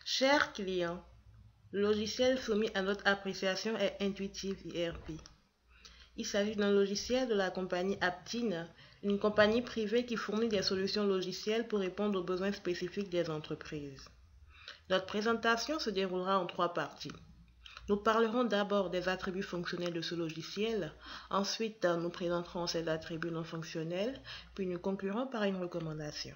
Chers clients, le logiciel soumis à notre appréciation est Intuitive ERP. Il s'agit d'un logiciel de la compagnie Aptine, une compagnie privée qui fournit des solutions logicielles pour répondre aux besoins spécifiques des entreprises. Notre présentation se déroulera en 3 parties. Nous parlerons d'abord des attributs fonctionnels de ce logiciel, ensuite nous présenterons ces attributs non fonctionnels, puis nous conclurons par une recommandation.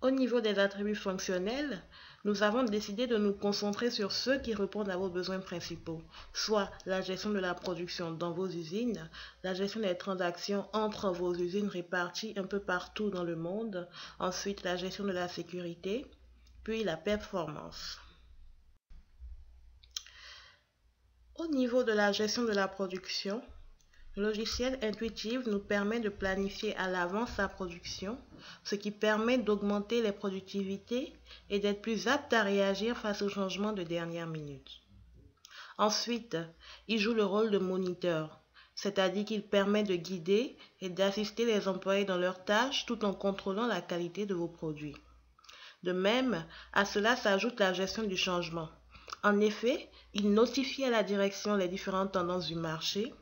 Au niveau des attributs fonctionnels, nous avons décidé de nous concentrer sur ceux qui répondent à vos besoins principaux, soit la gestion de la production dans vos usines, la gestion des transactions entre vos usines réparties un peu partout dans le monde, ensuite la gestion de la sécurité, puis la performance. Au niveau de la gestion de la production, le logiciel Intuitive nous permet de planifier à l'avance sa production, ce qui permet d'augmenter les productivités et d'être plus apte à réagir face aux changements de dernière minute. Ensuite, il joue le rôle de moniteur, c'est-à-dire qu'il permet de guider et d'assister les employés dans leurs tâches tout en contrôlant la qualité de vos produits. De même, à cela s'ajoute la gestion du changement. En effet, il notifie à la direction les différentes tendances du marché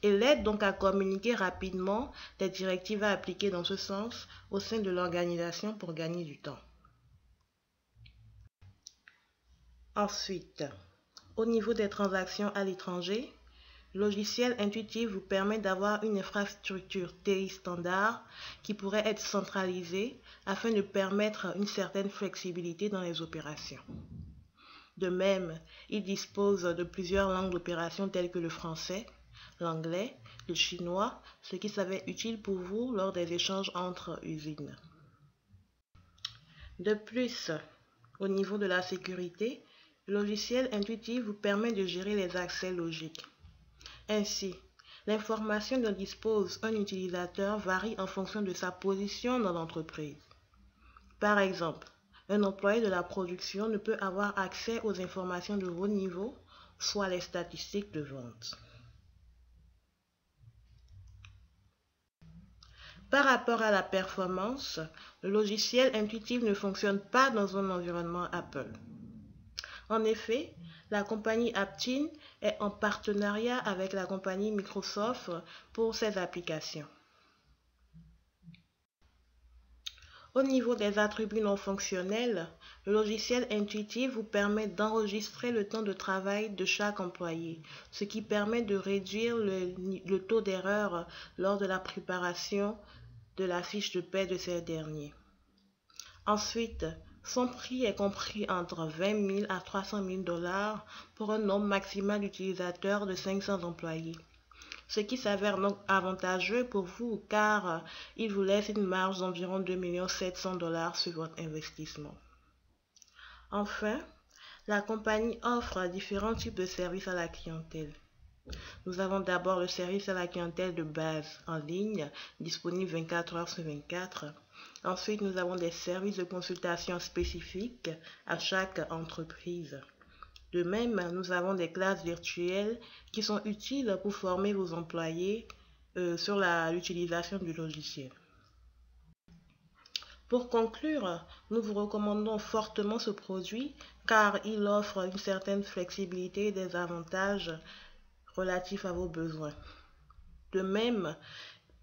et l'aide donc à communiquer rapidement des directives à appliquer dans ce sens au sein de l'organisation pour gagner du temps. Ensuite, au niveau des transactions à l'étranger, le logiciel Intuitive vous permet d'avoir une infrastructure TI standard qui pourrait être centralisée afin de permettre une certaine flexibilité dans les opérations. De même, il dispose de plusieurs langues d'opération telles que le français, l'anglais, le chinois, ce qui s'avère utile pour vous lors des échanges entre usines. De plus, au niveau de la sécurité, le logiciel Intuitive vous permet de gérer les accès logiques. Ainsi, l'information dont dispose un utilisateur varie en fonction de sa position dans l'entreprise. Par exemple, un employé de la production ne peut avoir accès aux informations de haut niveau, soit les statistiques de vente. Par rapport à la performance, le logiciel Intuitive ne fonctionne pas dans un environnement Apple. En effet, la compagnie Aptine est en partenariat avec la compagnie Microsoft pour ses applications. Au niveau des attributs non fonctionnels, le logiciel Intuitive vous permet d'enregistrer le temps de travail de chaque employé, ce qui permet de réduire le taux d'erreur lors de la préparation de la fiche de paie de ces derniers. Ensuite, son prix est compris entre 20 000 à 300 000 $ pour un nombre maximal d'utilisateurs de 500 employés. Ce qui s'avère donc avantageux pour vous car il vous laisse une marge d'environ 2 700 000 $ sur votre investissement. Enfin, la compagnie offre différents types de services à la clientèle. Nous avons d'abord le service à la clientèle de base en ligne, disponible 24 heures sur 24. Ensuite, nous avons des services de consultation spécifiques à chaque entreprise. De même, nous avons des classes virtuelles qui sont utiles pour former vos employés sur l'utilisation du logiciel. Pour conclure, nous vous recommandons fortement ce produit car il offre une certaine flexibilité et des avantages relatifs à vos besoins. De même,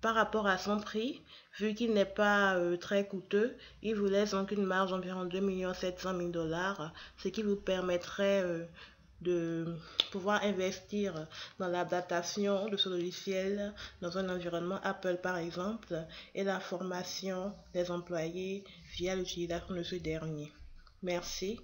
par rapport à son prix, vu qu'il n'est pas très coûteux, il vous laisse donc une marge d'environ 2 700 000 $, ce qui vous permettrait de pouvoir investir dans l'adaptation de ce logiciel dans un environnement Apple par exemple et la formation des employés via l'utilisation de ce dernier. Merci.